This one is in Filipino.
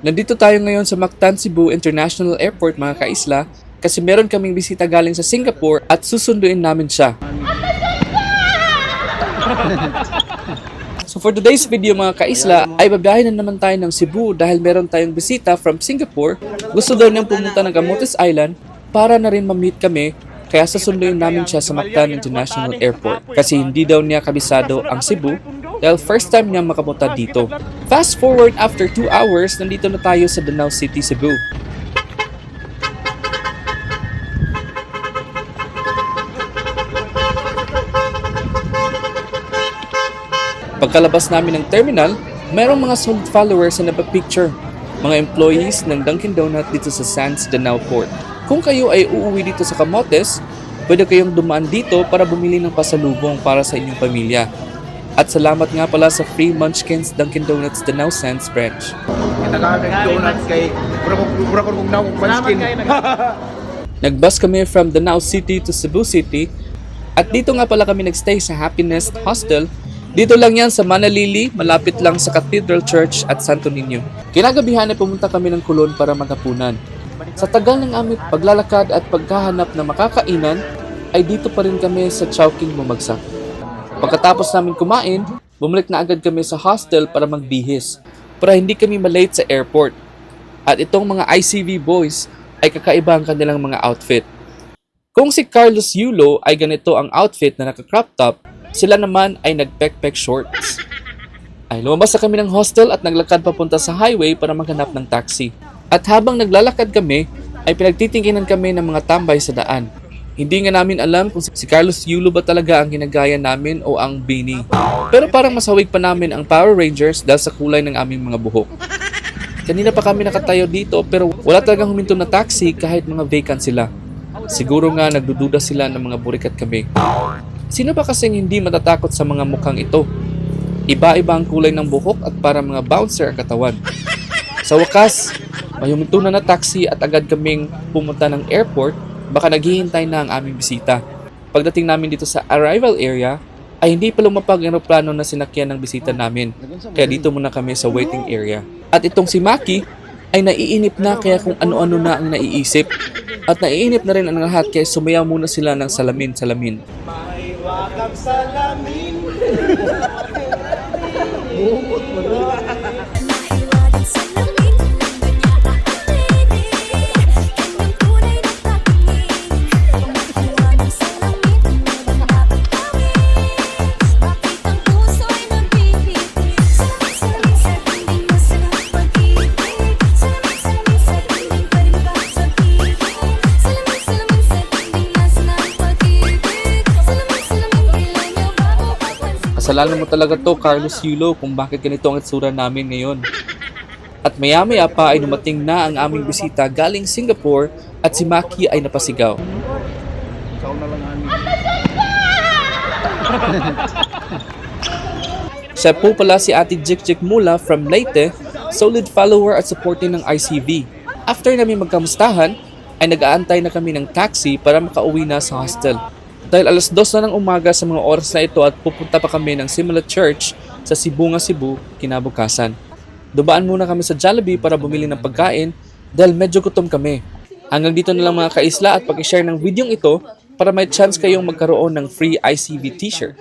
Nandito tayo ngayon sa Mactan, Cebu International Airport mga kaisla kasi meron kaming bisita galing sa Singapore at susunduin namin siya. So for today's video mga kaisla ay babiyahin na naman tayo ng Cebu dahil meron tayong bisita from Singapore. Gusto daw niyang pumunta ng Camotes Island para na rin ma-meet kami kaya susunduin namin siya sa Mactan International Airport kasi hindi daw niya kabisado ang Cebu dahil first time niya makapunta dito. Fast forward after 2 hours, nandito na tayo sa Danau City, Cebu. Pagkalabas namin ng terminal, mayroong mga solid followers na nagpa-picture, mga employees ng Dunkin Donut dito sa Sands Danau Port. Kung kayo ay uuwi dito sa Camotes, pwede kayong dumaan dito para bumili ng pasalubong para sa inyong pamilya. At salamat nga pala sa Free Munchkins Dunkin Donuts Danau Sands Branch. Donuts kay pura ko kung munchkin. Nagbus kami from Danau City to Cebu City at dito nga pala kami nagstay sa Happiness Hostel. Dito lang yan sa Manalili, malapit lang sa Cathedral Church at Santo Niño. Kinagabihan ay pumunta kami ng Kulon para maghapunan. Sa tagal ng aming paglalakad at paghahanap ng makakainan, ay dito pa rin kami sa Chowking bumagsak. Pagkatapos namin kumain, bumalik na agad kami sa hostel para magbihis para hindi kami malate sa airport. At itong mga ICV boys ay kakaiba ang kanilang mga outfit. Kung si Carlos Yulo ay ganito ang outfit na naka-crop top, sila naman ay nag-pek-pek shorts. Ay lumabas na kami ng hostel at naglakad papunta sa highway para maghanap ng taxi. At habang naglalakad kami, ay pinagtitingkinan kami ng mga tambay sa daan. Hindi nga namin alam kung si Carlos Yulo ba talaga ang ginagaya namin o ang Bini. Pero parang masawig pa namin ang Power Rangers dahil sa kulay ng aming mga buhok. Kanina pa kami nakatayo dito pero wala talagang huminto na taxi kahit mga vacant sila. Siguro nga nagdududa sila ng mga burikat kami. Sino ba kasing hindi matatakot sa mga mukhang ito? Iba-iba ang kulay ng buhok at para mga bouncer ang katawan. Sa wakas, may huminto na taxi at agad kaming pumunta ng airport. Baka naghihintay na ang aming bisita. Pagdating namin dito sa arrival area, ay hindi pa lumapag ang aeroplano na sinakyan ng bisita namin. Kaya dito muna kami sa waiting area. At itong si Maki ay naiinip na kaya kung ano-ano na ang naiisip. At naiinip na rin ang lahat kaya sumayaw muna sila ng salamin-salamin. May wakang salamin. Kasalanan mo talaga to, Carlos Yulo, kung bakit ganito ang itsura namin ngayon. At maya-maya pa ay dumating na ang aming bisita galing Singapore at si Maki ay napasigaw. Ikaw na lang amin. Siya po pala si Ate Jik Mula from Leyte, solid follower at supporter ng ICV. After namin magkamustahan, ay nag-aantay na kami ng taxi para makauwi na sa hostel. Dahil alas 2 na ng umaga sa mga oras na ito at pupunta pa kami ng Simula Church sa Sibunga, Cebu, kinabukasan. Dubaan muna kami sa Jollibee para bumili ng pagkain dahil medyo gutom kami. Hanggang dito na lang mga kaisla at pag-share ng videong ito para may chance kayong magkaroon ng free ICV t-shirt.